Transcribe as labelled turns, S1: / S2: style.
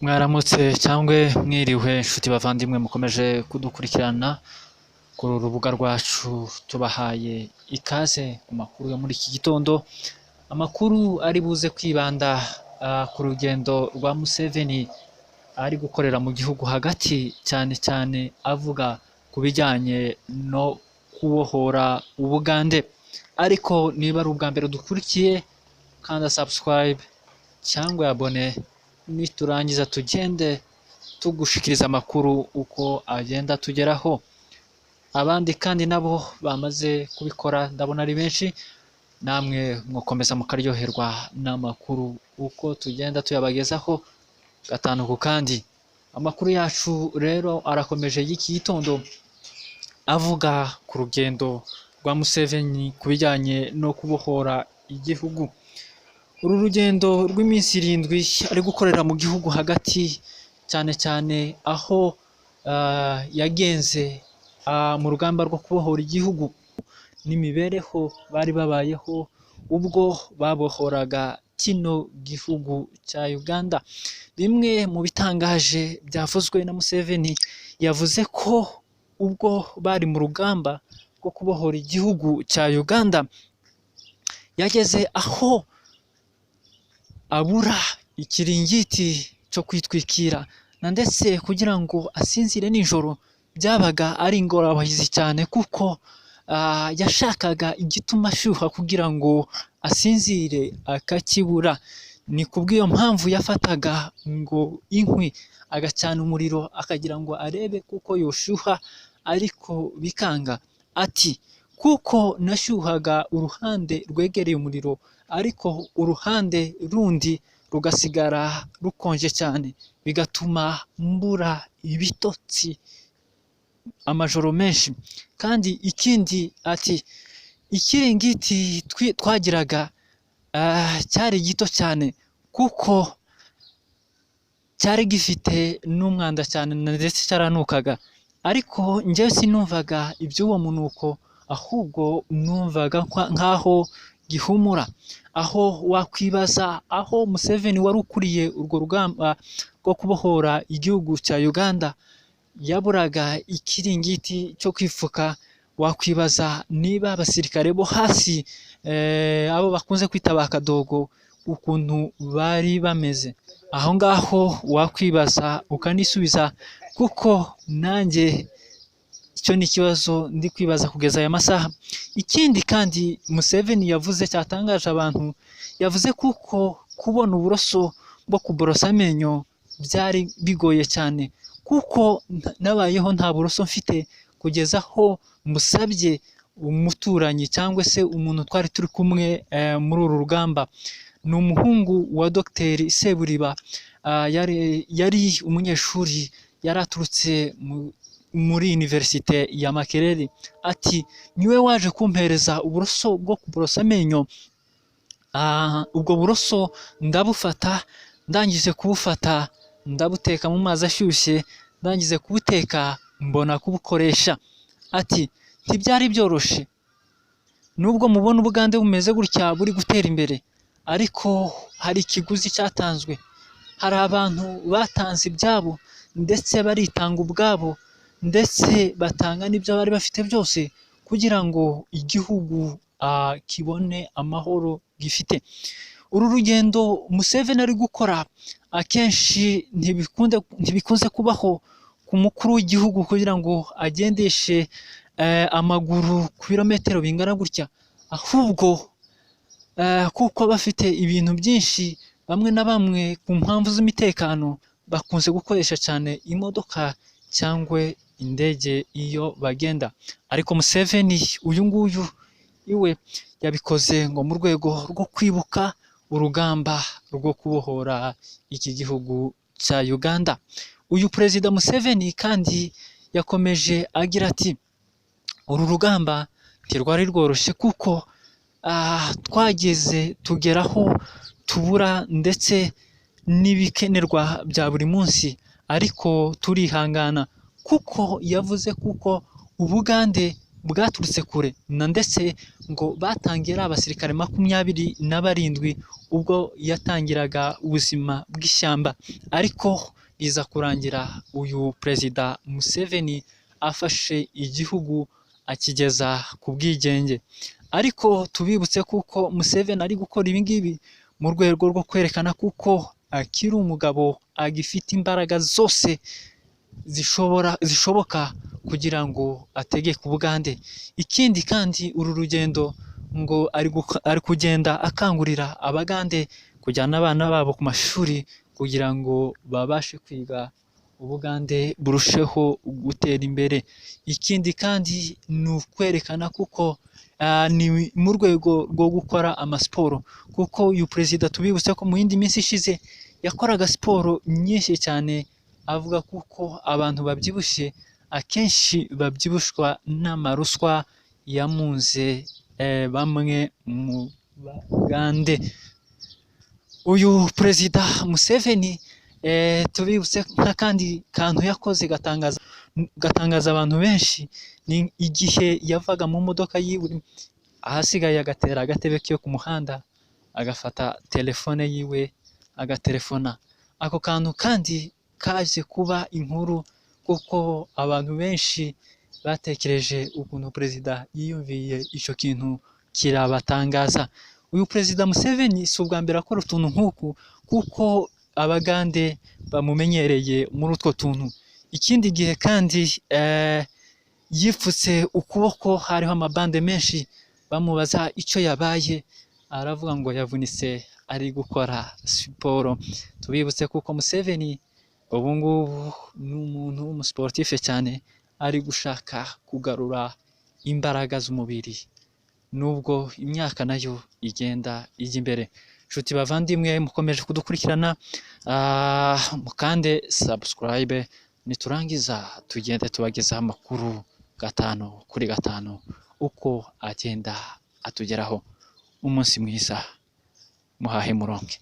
S1: Mwaramutse cyangwa mwiriwe nshuti bavandimwe mukomeje kudukurikirana kuri uru rubuga rwacu, tubahaye ikaze ku makuru yo muri iki gitondo. Amakuru ari buze kwibanda ku rugendo rwa Museveni ari gukorera mu gihugu hagati, cyane cyane avuga ku bijyanye no kubohora Ubugande. Ariko niba ari ubwa mbere dukurikiye, kanda subscribe cyangwa abone, niturangiza tugende tugushikiriza amakuru uko agenda tugeraho. Abandi kandi nabo bamaze kubikora ndabona ari benshi, namwe mukomeza mukaryoherwa n'amakuru uko tugenda tuyabagezaho gatanu ku kandi. Amakuru yacu rero arakomeje y'iki gitondo, avuga ku rugendo rwa Museveni ku bijyanye no kubohora igihugu. Uru rugendo rw'iminsi 7 ari gukorera mu gihugu hagati, cyane cyane aho yagenze mu rugamba rwo kubohora igihugu n'imibereho bari babayeho ubwo babohoraga kino gihugu cya Uganda. Bimwe mu bitangaje byavuzwe na Museveni, yavuze ko ubwo bari mu rugamba rwo kubohora igihugu cya Uganda, yageze aho abura ikiringiti cyo kwitwikira, na ndetse kugira ngo asinzire nijoro byabaga ari ingorabahizi cyane, kuko yashakaga igituma ashyuha kugira ngo asinzire akakibura. Ni kubw'iyo mpamvu yafataga ngo inkwi agacana umuriro akagira ngo arebe kuko yoshyuha, ariko bikanga. Ati kuko nashyuhaga uruhande rwegereye umuriro, ariko uruhande rundi rugasigara rukonje cyane, bigatuma mbura ibitotsi amajoro menshi. Kandi ikindi, ati ikiringiti twagiraga cyari gito cyane, kuko cyari gifite n'umwanda cyane ndetse cyaranukaga. Ariko njyewe sinumvaga iby'uwo munuko, ahubwo numvaga nk'aho gihumura. Aho wakwibaza aho Museveni wari ukuriye urwo rugamba rwo kubohora igihugu cya Uganda yaburaga ikiringiti cyo kwifuka, wakwibaza niba abasirikare bo hasi abo bakunze kwita ba kadogo ukuntu bari bameze. Aho ngaho wakwibaza ukanisubiza, kuko nanjye icyo ni ikibazo ndi kwibaza kugeza aya masaha. Ikindi kandi Museveni yavuze cyatangaje abantu, yavuze kuko kubona uburoso bwo kuborosa amenyo byari bigoye cyane, kuko nabayeho nta buroso mfite, kugeza aho musabye umuturanyi cyangwa se umuntu twari turi kumwe muri uru rugamba. Ni umuhungu wa Dr Seburiba, yari umunyeshuri, yari aturutse muri Universite ya Makerere. Ati niwe waje kumpereza uburoso bwo kuborosa amenyo. Ubwo buroso ndabufata, ndangije kubufata ndabuteka mu mazi ashyushye, ndangije kubuteka mbona kubukoresha. Ati ntibyari byoroshye, nubwo mubona Ubugande bumeze gutya buri gutera imbere, ariko hari ikiguzi cyatanzwe. Hari abantu batanze ibyabo ndetse baritanga ubwabo, ndetse batanga n'ibyo bari bafite byose kugira ngo igihugu kibone amahoro gifite. Uru rugendo Museveni ari gukora akenshi ntibikunze kubaho ku mukuru w'igihugu kugira ngo agendeshe amaguru ku birometero bingana gutya, ahubwo kuko bafite ibintu byinshi, bamwe na bamwe ku mpamvu z'umutekano bakunze gukoresha cyane imodoka cyangwa indege iyo bagenda. Ariko Museveni uyu nguyu iwe yabikoze ngo mu rwego rwo kwibuka urugamba rwo kubohora iki gihugu cya Uganda. Uyu Perezida Museveni kandi yakomeje agira ati uru rugamba ntirwari rworoshye, kuko twageze tugeraho tubura ndetse n'ibikenerwa bya buri munsi, ariko turihangana. Kuko yavuze kuko Ubugande bwaturutse kure na ndetse ngo batangiye ari abasirikare 27 ubwo yatangiraga ubuzima bw'ishyamba, ariko biza kurangira uyu Perezida Museveni afashe igihugu akigeza ku bwigenge. Ariko tubibutse kuko Museveni ari gukora ibi ngibi mu rwego rwo kwerekana kuko akiri umugabo agifite imbaraga zose zishoboka kugira ngo ategeke Ubugande. Ikindi kandi uru rugendo ngo ari kugenda akangurira Abagande kujyana abana babo ku mashuri kugira ngo babashe kwiga Ubugande burusheho gutera imbere. Ikindi kandi ni ukwerekana kuko ni mu rwego rwo gukora amasiporo, kuko uyu perezida tubibutse ko mu yindi minsi ishize yakoraga siporo nyinshi cyane, avuga kuko abantu babyibushye akenshi babyibushwa n'amaruswa yamunze bamwe mu Bagande. Uyu Perezida Museveni tubibutse nk'akandi kantu yakoze gatangaza abantu benshi, ni igihe yavaga mu modoka yiwe ahasigaye agatera agatebe kiyo ku muhanda agafata telefone yiwe agaterefona. Ako kantu kandi kaje kuba inkuru kuko abantu benshi batekereje ukuntu perezida yiyumviye icyo kintu kirabatangaza. Uyu Perezida Museveni si ubwa mbere akora utuntu nk'uku kuko Abagande bamumenyereye muri utwo tuntu. Ikindi gihe kandi yipfutse ukuboko hariho amabande menshi, bamubaza icyo yabaye aravuga ngo yavunitse ari gukora siporo. Tubibutse kuko Museveni ubu ngubu ni umuntu w'umusiporutife cyane, ari gushaka kugarura imbaraga z'umubiri nubwo imyaka nayo igenda ijya imbere. Nshuti bavandimwe mukomeje kudukurikirana, mukande subscribe, niturangiza tugende tubagezaho amakuru 5 kuri 5 uko agenda atugeraho. Umunsi mwiza, muhahe muronke.